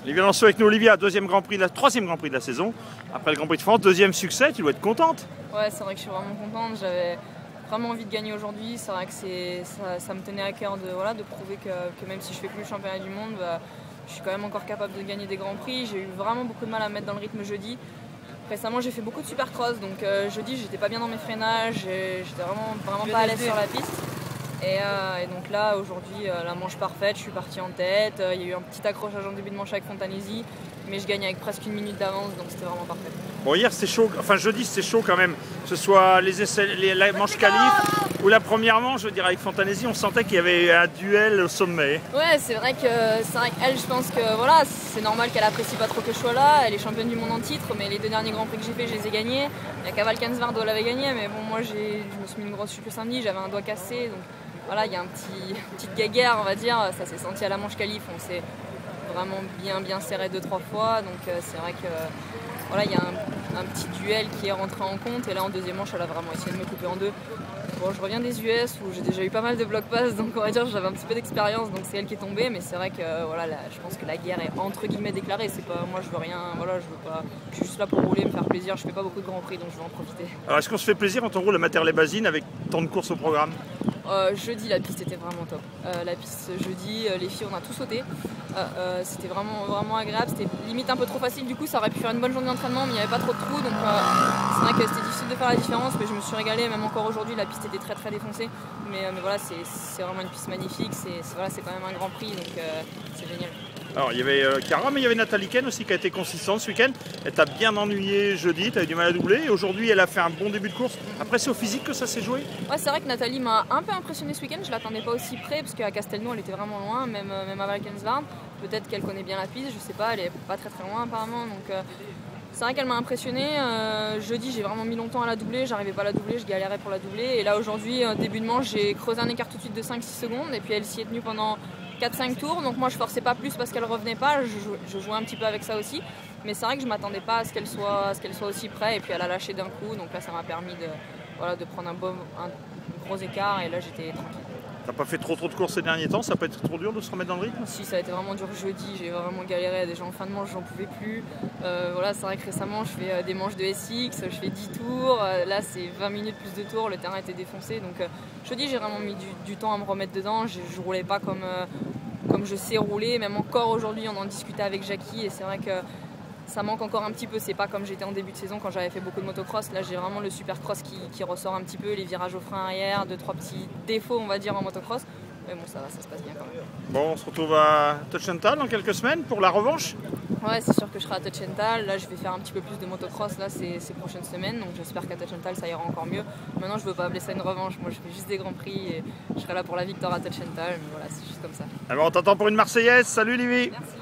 Olivier Lanceau avec nous. Olivia, troisième Grand Prix de la saison. Après le Grand Prix de France, deuxième succès, tu dois être contente. Ouais, c'est vrai que je suis vraiment contente. J'avais vraiment envie de gagner aujourd'hui. C'est vrai que ça me tenait à cœur de prouver que même si je fais plus le championnat du monde, je suis quand même encore capable de gagner des Grands Prix. J'ai eu vraiment beaucoup de mal à me mettre dans le rythme jeudi. Récemment, j'ai fait beaucoup de supercross, donc jeudi, j'étais pas bien dans mes freinages, j'étais vraiment pas à l'aise sur la piste. Et donc là, aujourd'hui, la manche parfaite, je suis partie en tête. Il y a eu un petit accrochage en début de manche avec Fontanesi, mais je gagne avec presque 1 minute d'avance, donc c'était vraiment parfait. Bon, hier c'était chaud, enfin jeudi c'était chaud quand même, que ce soit la manche qualif ou la première manche, je veux dire, avec Fontanesi, on sentait qu'il y avait un duel au sommet. Ouais, c'est vrai qu'elle, je pense que voilà, c'est normal qu'elle apprécie pas trop que je sois là. Elle est championne du monde en titre, mais les 2 derniers Grands Prix que j'ai fait, je les ai gagnés. Il y a Cavalcante où elle avait gagné, mais bon, moi je me suis mis une grosse chute le samedi, j'avais un doigt cassé, donc voilà, il y a une petite guéguerre, on va dire. Ça s'est senti à la manche qualif, on s'est vraiment bien serré 2-3 fois, donc c'est vrai que voilà, il y a un petit duel qui est rentré en compte, et là en deuxième manche, elle a vraiment essayé de me couper en deux. Bon, je reviens des US où j'ai déjà eu pas mal de block pass, donc on va dire que j'avais un petit peu d'expérience, donc c'est elle qui est tombée, mais c'est vrai que voilà, je pense que la guerre est entre guillemets déclarée. C'est pas, moi je veux rien, voilà, je suis juste là pour rouler, me faire plaisir. Je fais pas beaucoup de Grands Prix, donc je vais en profiter. Alors est-ce qu'on se fait plaisir quand on roule à Mater-les-Basines avec tant de courses au programme? Jeudi, la piste était vraiment top. La piste jeudi, les filles, on a tout sauté. C'était vraiment agréable. C'était limite un peu trop facile, du coup ça aurait pu faire une bonne journée d'entraînement, mais il n'y avait pas trop de trous, donc c'est vrai que c'était difficile de faire la différence, mais je me suis régalée. Même encore aujourd'hui, la piste était très défoncée, mais voilà, c'est vraiment une piste magnifique. C'est quand même un Grand Prix, donc c'est génial. Alors il y avait Cara, mais il y avait Nathalie Ken aussi qui a été consistante ce week-end. Elle t'a bien ennuyé jeudi, tu as eu du mal à doubler, et aujourd'hui elle a fait un bon début de course. Après c'est au physique que ça s'est joué? Ouais, c'est vrai que Nathalie m'a un peu impressionné ce week-end, je l'attendais pas aussi près, parce qu'à Castelnau elle était vraiment loin, même à Valkenswaard. Peut-être qu'elle connaît bien la piste, je sais pas, elle est pas très loin apparemment, donc c'est vrai qu'elle m'a impressionné. Jeudi j'ai vraiment mis longtemps à la doubler, j'arrivais pas à la doubler, je galérais pour la doubler, et là aujourd'hui, début de manche, j'ai creusé un écart tout de suite de 5-6 secondes, et puis elle s'y est tenue pendant 4-5 tours, donc moi je forçais pas plus parce qu'elle revenait pas, je jouais un petit peu avec ça aussi, mais c'est vrai que je m'attendais pas à ce qu'elle soit aussi près, et puis elle a lâché d'un coup, donc là ça m'a permis de prendre un gros écart, et là j'étais tranquille. T'as pas fait trop de courses ces derniers temps, ça peut être trop dur de se remettre dans le rythme? Si, ça a été vraiment dur jeudi, j'ai vraiment galéré, déjà en fin de manche j'en pouvais plus. Voilà, c'est vrai que récemment je fais des manches de SX, je fais 10 tours, là c'est 20 minutes plus de tours, le terrain était défoncé, donc jeudi j'ai vraiment mis du temps à me remettre dedans, je roulais pas comme je sais rouler, même encore aujourd'hui on en discutait avec Jackie, et c'est vrai que ça manque encore un petit peu. C'est pas comme j'étais en début de saison quand j'avais fait beaucoup de motocross. Là j'ai vraiment le supercross qui ressort un petit peu, les virages au frein arrière, 2-3 petits défauts on va dire en motocross, mais bon ça va, ça se passe bien quand même. Bon, on se retrouve à Tuchenthal dans quelques semaines pour la revanche? Ouais, c'est sûr que je serai à Tuchenthal. Là je vais faire un petit peu plus de motocross là ces prochaines semaines, donc j'espère qu'à Tuchenthal ça ira encore mieux. Maintenant je veux pas appeler ça une revanche, moi je fais juste des Grands Prix et je serai là pour la victoire à Tuchenthal, mais voilà, c'est juste comme ça. Alors on t'attend pour une Marseillaise, salut Livy. Merci.